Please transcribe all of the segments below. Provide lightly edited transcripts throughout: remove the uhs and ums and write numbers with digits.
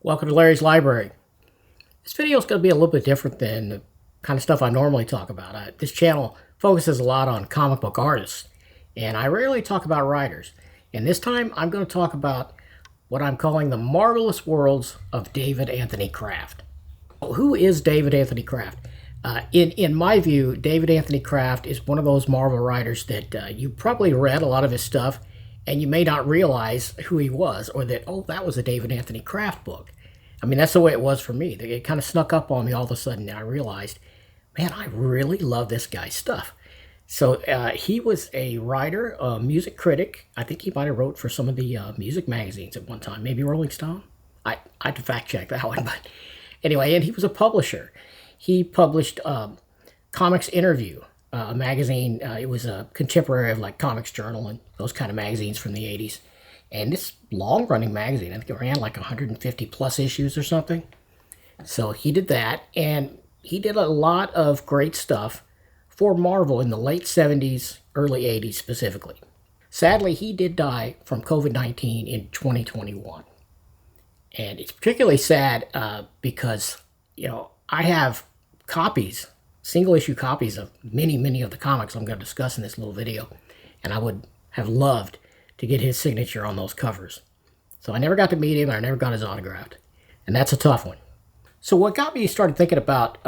Welcome to Larry's Library. This video is going to be a little bit different than the kind of stuff I normally talk about. This channel focuses a lot on comic book artists, and I rarely talk about writers. And this time I'm going to talk about what I'm calling the marvelous worlds of David Anthony Kraft. Who is David Anthony Kraft? In my view, David Anthony Kraft is one of those Marvel writers that you probably read a lot of his stuff, and you may not realize who he was, or that, oh, that was a David Anthony Kraft book. I mean, that's the way it was for me. It kind of snuck up on me all of a sudden, and I realized, man, I really love this guy's stuff. So he was a writer, a music critic. I think he might have wrote for some of the music magazines at one time, maybe Rolling Stone. I had to fact check that one, but anyway, and he was a publisher. He published Comics Interview, a magazine. It was a contemporary of like Comics Journal and those kind of magazines from the 80s. And this long-running magazine, I think it ran like 150 plus issues or something. So he did that, and he did a lot of great stuff for Marvel in the late 70s, early 80s specifically. Sadly, he did die from COVID-19 in 2021. And it's particularly sad because, I have copies, single-issue copies of many of the comics I'm going to discuss in this little video. And I would have loved to get his signature on those covers. So I never got to meet him, and I never got his autograph. And that's a tough one. So what got me started thinking about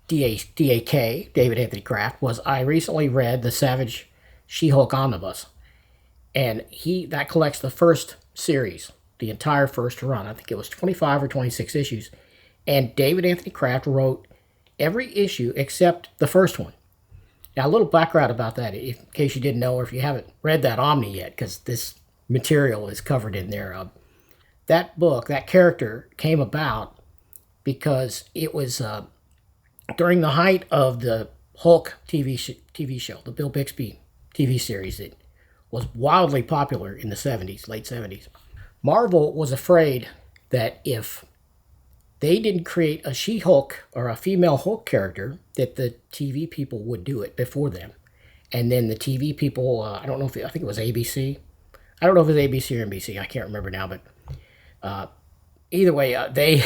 DAK, David Anthony Kraft, was I recently read the Savage She-Hulk Omnibus. And that collects the first series, the entire first run. I think it was 25 or 26 issues. And David Anthony Kraft wrote every issue except the first one. Now, a little background about that, in case you didn't know, or if you haven't read that Omni yet, because this material is covered in there. That book, that character, came about because it was during the height of the Hulk TV show, the Bill Bixby TV series that was wildly popular in the 70s, late 70s. Marvel was afraid that if they didn't create a She-Hulk or a female Hulk character, that the TV people would do it before them. And then the TV people, I don't know I think it was ABC. I don't know if it was ABC or NBC. I can't remember now, but either way,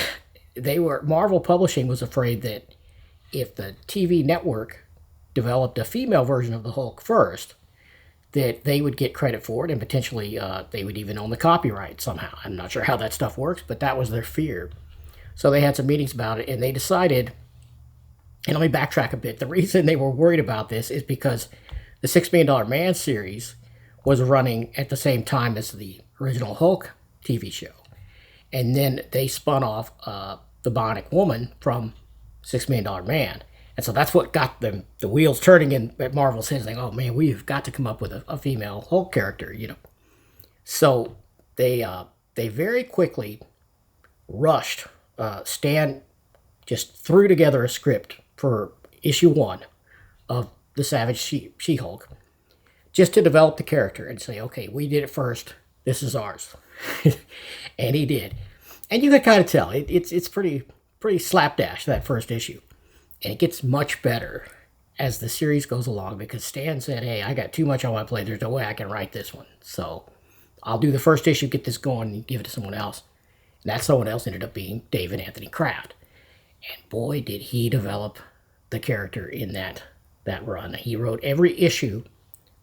Marvel Publishing was afraid that if the TV network developed a female version of the Hulk first, that they would get credit for it, and potentially they would even own the copyright somehow. I'm not sure how that stuff works, but that was their fear. So they had some meetings about it, and they decided, and let me backtrack a bit. The reason they were worried about this is because the $6 Million Man series was running at the same time as the original Hulk TV show. And then they spun off the Bionic Woman from $6 Million Man. And so that's what got the wheels turning in at Marvel's head, saying, oh man, we've got to come up with a female Hulk character, So they very quickly rushed. Stan just threw together a script for issue 1 of the Savage She-Hulk just to develop the character and say, okay, we did it first. This is ours. And he did. And you can kind of tell. It's pretty slapdash, that first issue. And it gets much better as the series goes along because Stan said, hey, I got too much on my plate. There's no way I can write this one. So I'll do the first issue, get this going, and give it to someone else. And that someone else ended up being David Anthony Kraft. And boy, did he develop the character in that run. He wrote every issue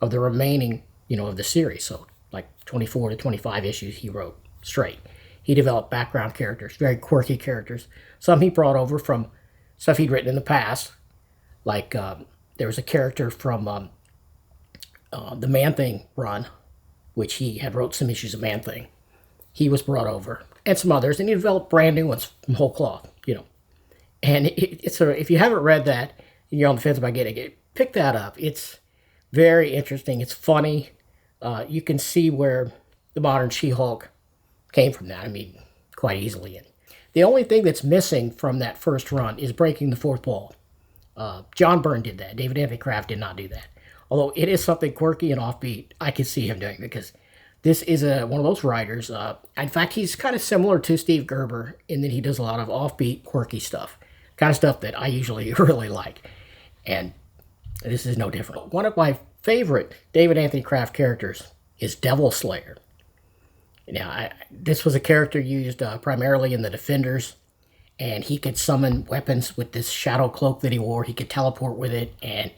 of the remaining, of the series. So like 24 to 25 issues he wrote straight. He developed background characters, very quirky characters. Some he brought over from stuff he'd written in the past. Like there was a character from the Man-Thing run, which he had wrote some issues of Man-Thing. He was brought over. And some others, and he developed brand new ones from whole cloth, And if you haven't read that, and you're on the fence about getting it, pick that up. It's very interesting. It's funny. You can see where the modern She-Hulk came from that. I mean, quite easily. And the only thing that's missing from that first run is breaking the fourth wall. John Byrne did that. David Anthony Kraft did not do that. Although it is something quirky and offbeat, I can see him doing it because this is one of those writers. In fact, he's kind of similar to Steve Gerber in that he does a lot of offbeat, quirky stuff. Kind of stuff that I usually really like. And this is no different. One of my favorite David Anthony Kraft characters is Devil Slayer. Now, this was a character used primarily in the Defenders, and he could summon weapons with this shadow cloak that he wore. He could teleport with it, and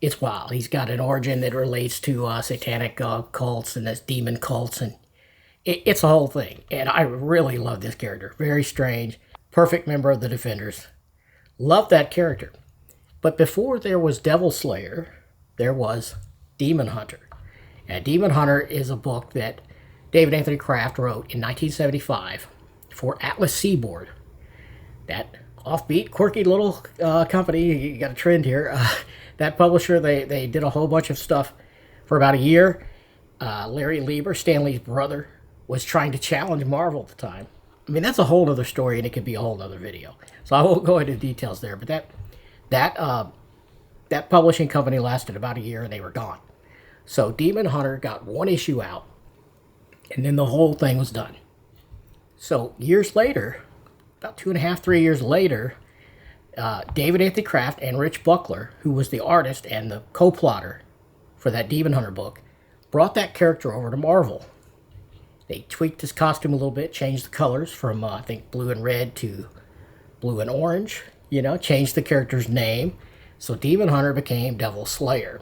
it's wild. He's got an origin that relates to satanic cults and this demon cults, and it's a whole thing. And I really love this character. Very strange, perfect member of the Defenders. Love that character. But before there was Devil Slayer, there was Demon Hunter. And Demon Hunter is a book that David Anthony Kraft wrote in 1975 for Atlas Seaboard. That offbeat, quirky little company, you got a trend here. That publisher, they did a whole bunch of stuff for about a year. Larry Lieber, Stan Lee's brother, was trying to challenge Marvel at the time. I mean, that's a whole other story, and it could be a whole other video. So I won't go into details there. But that publishing company lasted about a year, and they were gone. So Demon Hunter got one issue out, and then the whole thing was done. So years later, about 2.5, 3 years later, David Anthony Kraft and Rich Buckler, who was the artist and the co-plotter for that Demon Hunter book, brought that character over to Marvel. They tweaked his costume a little bit, changed the colors from, I think, blue and red to blue and orange, changed the character's name. So Demon Hunter became Devil Slayer.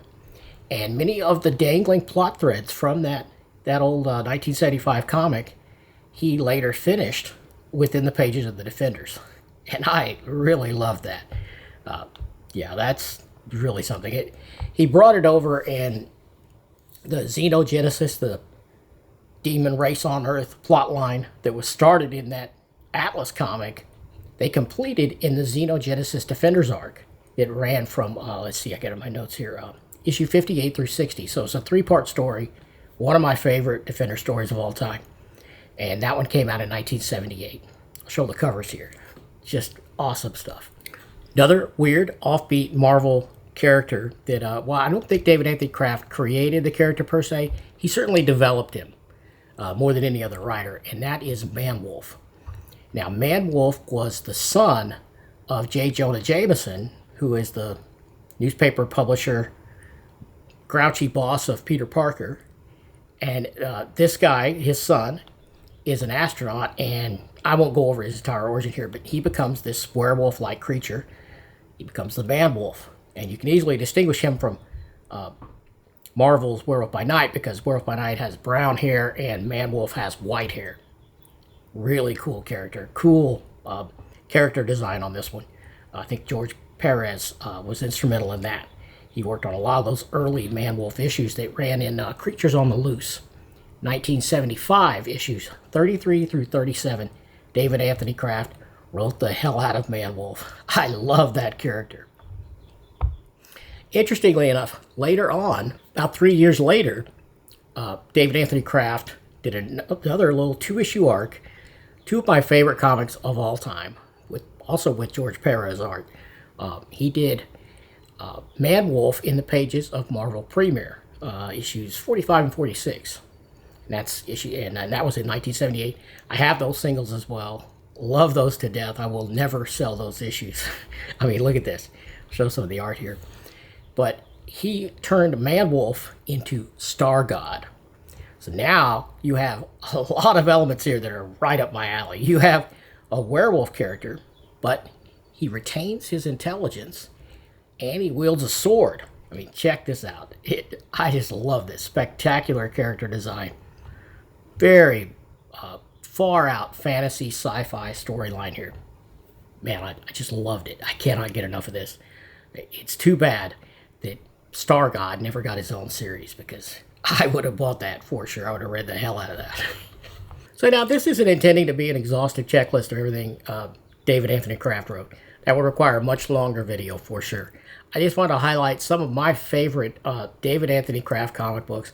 And many of the dangling plot threads from that old 1975 comic, he later finished within the pages of the Defenders. And I really love that. Yeah, that's really something. He brought it over, and the Xenogenesis, the demon race on Earth plotline that was started in that Atlas comic, they completed in the Xenogenesis Defenders arc. It ran from, let's see, I got my notes here, issue 58 through 60. So it's a 3-part story, one of my favorite Defender stories of all time. And that one came out in 1978. I'll show the covers here. Just awesome stuff. Another weird, offbeat Marvel character that, well, I don't think David Anthony Kraft created the character per se. He certainly developed him more than any other writer, and that is Man-Wolf. Now, Man-Wolf was the son of J. Jonah Jameson, who is the newspaper publisher, grouchy boss of Peter Parker. And this guy, his son, is an astronaut, and I won't go over his entire origin here, but he becomes this werewolf-like creature. He becomes the Man-Wolf, and you can easily distinguish him from Marvel's Werewolf by Night, because Werewolf by Night has brown hair and Man-Wolf has white hair. Really cool character. Cool character design on this one. I think George Perez was instrumental in that. He worked on a lot of those early Man-Wolf issues that ran in Creatures on the Loose. 1975 issues 33 through 37. David Anthony Kraft wrote the hell out of Man-Wolf. I love that character. Interestingly enough, later on, about 3 years later, David Anthony Kraft did another little 2-issue arc. Two of my favorite comics of all time, also with George Perez art. He did Man-Wolf in the pages of Marvel Premiere, issues 45 and 46. And that was in 1978. I have those singles as well. Love those to death. I will never sell those issues. I mean, look at this. Show some of the art here. But he turned Man-Wolf into Star God. So now you have a lot of elements here that are right up my alley. You have a werewolf character, but he retains his intelligence, and he wields a sword. I mean, check this out. I just love this spectacular character design. Very far out fantasy sci-fi storyline here. Man, I just loved it. I cannot get enough of this. It's too bad that Star God never got his own series, because I would have bought that for sure. I would have read the hell out of that. So now, this isn't intending to be an exhaustive checklist of everything David Anthony Kraft wrote. That would require a much longer video for sure. I just want to highlight some of my favorite David Anthony Kraft comic books.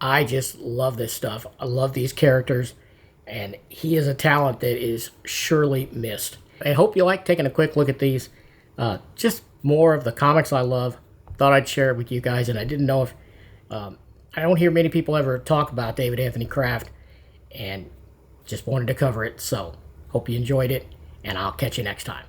I just love this stuff. I love these characters, and he is a talent that is surely missed. I hope you like taking a quick look at these. Just more of the comics I love. Thought I'd share it with you guys, and I didn't know if... I don't hear many people ever talk about David Anthony Kraft, and just wanted to cover it. So, hope you enjoyed it, and I'll catch you next time.